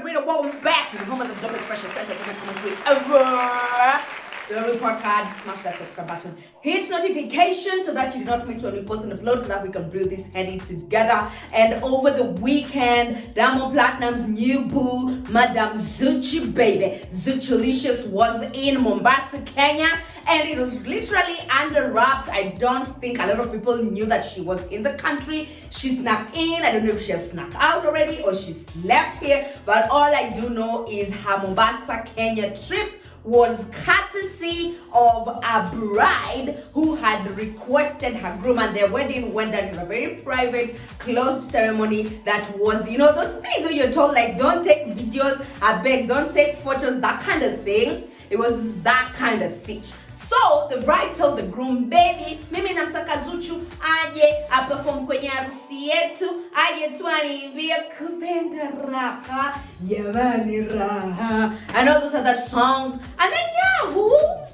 Marina, welcome back to the home of the dumbest special center commentary ever. The report card, smash that subscribe button, hit notification so that you do not miss when we post and upload, so that we can build this heading together. And over the weekend, Diamond Platnumz's new boo, Madam Zuchu baby, Zuchulicious, was in Mombasa, Kenya, and it was literally under wraps. I don't think a lot of people knew that she was in the country. She snuck in. I don't know if she has snuck out already or she slept here, but all I do know is her Mombasa, Kenya trip was courtesy of a bride who had requested her groom, and their wedding went down in a very private, closed ceremony that was, you know, those things where you're told, like, don't take videos, I beg, don't take photos, that kind of thing. It was that kind of sitch. So the bride told the groom, baby, mimi namtaka Zuchu aje aperform kwenye harusi yetu, aje tu aniimbie kupenda raha, jamani raha, and all those other songs. And then who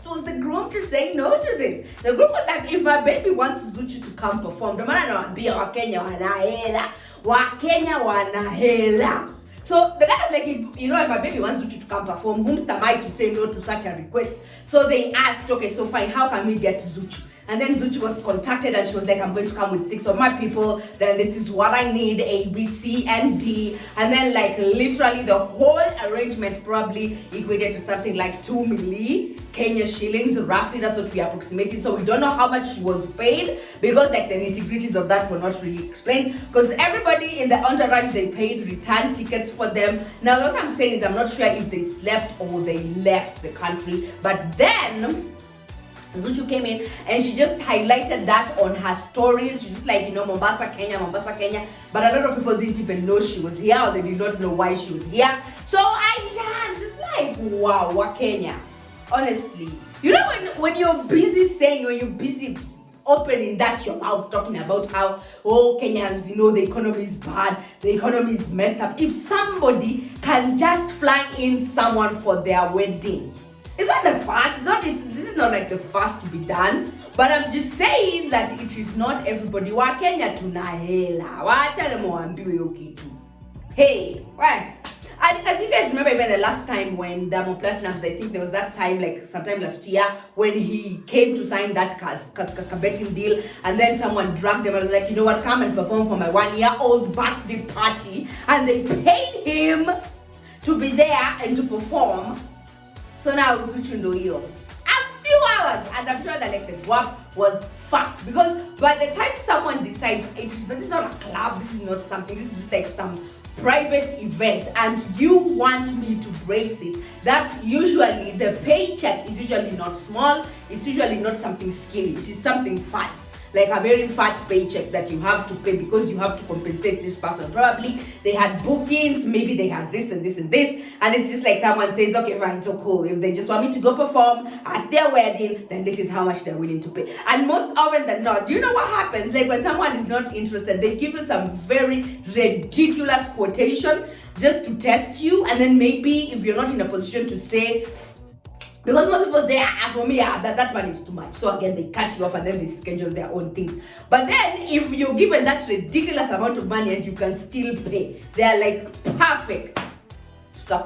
was the groom to say no to this? The groom was like, if my baby wants Zuchu to come perform, ndio maana nawaambia Wakenya wana hela. So the guy was like, if my baby wants Zuchu to come perform, whom am I to say no to such a request? So they asked, okay, so fine, how can we get Zuchu? And then Zuchu was contacted and she was like, I'm going to come with 6 of my people. Then this is what I need, A, B, C, and D. And then like literally the whole arrangement probably equated to something like 2 milli Kenya shillings. Roughly, that's what we are approximating. So we don't know how much she was paid because like the nitty-gritties of that were not really explained. Because everybody in the entourage, they paid return tickets for them. Now, what I'm saying is I'm not sure if they slept or they left the country. But then Zuchu came in and she just highlighted that on her stories. She's just like, Mombasa, Kenya, Mombasa, Kenya. But a lot of people didn't even know she was here, or they did not know why she was here. So I'm just like, wow, Kenya. Honestly, when you're busy saying, when you're busy opening that your mouth talking about how, Kenyans, the economy is bad, the economy is messed up. If somebody can just fly in someone for their wedding, it's not the first, this is not like the first to be done, but I'm just saying that it is not everybody. Wa Kenya tunahela. Wacha muambiwe hiyo kitu. Hey, right. And as you guys remember, even the last time when Diamond Platnumz, I think there was that time, like sometime last year, when he came to sign that betting deal, and then someone dragged him and was like, you know what, come and perform for my 1-year-old birthday party, and they paid him to be there and to perform. So now Zuchu ndo hiyo. A few hours, and I'm sure that like the work was fucked, because by the time someone decides this is not a club, this is not something, this is just like some private event, and you want me to brace it, that usually the paycheck is usually not small, it's usually not something skinny, it is something fat. Like a very fat paycheck that you have to pay because you have to compensate this person. Probably they had bookings, maybe they had this and this and this, and it's just like someone says, okay, fine, so cool. If they just want me to go perform at their wedding, then this is how much they're willing to pay. And most often than not, do you know what happens? Like when someone is not interested, they give you some very ridiculous quotation just to test you, and then maybe if you're not in a position to say, because most people say, for me, that money is too much. So again, they cut you off and then they schedule their own things. But then, if you're given that ridiculous amount of money and you can still pay, they're like perfect. So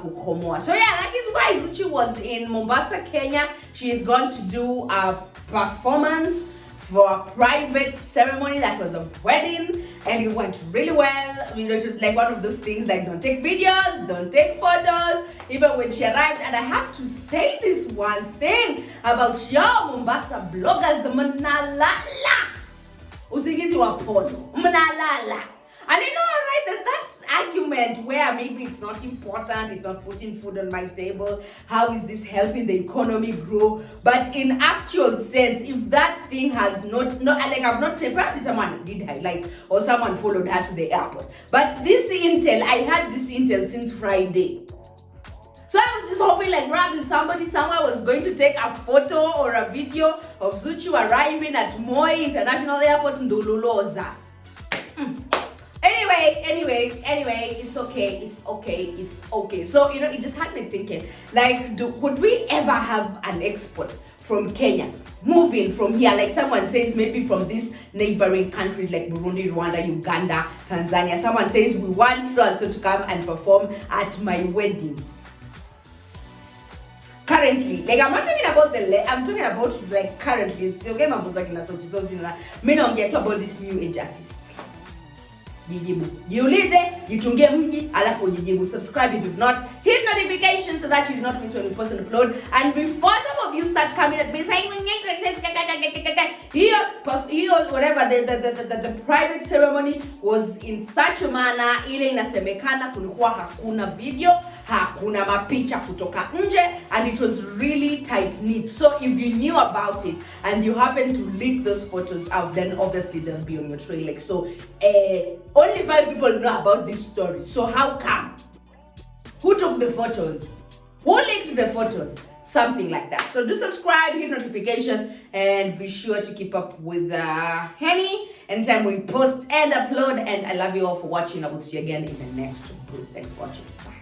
yeah, that is why Zuchu was in Mombasa, Kenya. She had gone to do a performance for a private ceremony that was a wedding, and it went really well. It was like one of those things like, don't take videos, don't take photos, even when she arrived. And I have to say this one thing about your Mombasa bloggers, mnalala. Usingizi wa pono, mnalala. And right, there's that argument where maybe it's not important, it's not putting food on my table, how is this helping the economy grow? But in actual sense, if that thing has not like I've not said, probably someone did highlight or someone followed her to the airport. But this intel, I had this intel since Friday. So I was just hoping like probably somebody somewhere was going to take a photo or a video of Zuchu arriving at Moi International Airport in Ndululoza. Anyway, it's okay. So, it just had me thinking, like, would we ever have an export from Kenya, moving from here, like someone says maybe from these neighboring countries like Burundi, Rwanda, Uganda, Tanzania, someone says we want so and so to come and perform at my wedding. Currently, like I'm not talking about I'm talking about like currently. So okay, me no get about this new age artists. Jijibu. Jiulize, jitungie mji, alafu jijibu. Subscribe if you've not. Hit notifications so that you do not miss when we post and upload. And before some of you start coming at me saying, here, whatever, the private ceremony was in such a manner, ile inasemekana kulikuwa hakuna video, hakuna mapicha kutoka nje, and it was really tight knit. So if you knew about it and you happen to leak those photos out, then obviously they'll be on your trail. Like so, only 5 people know about this story. So how come? Who took the photos? Who leaked the photos? Something like that. So do subscribe, hit notification, and be sure to keep up with Henny anytime we post and upload. And I love you all for watching. I will see you again in the next group. Thanks for watching. Bye.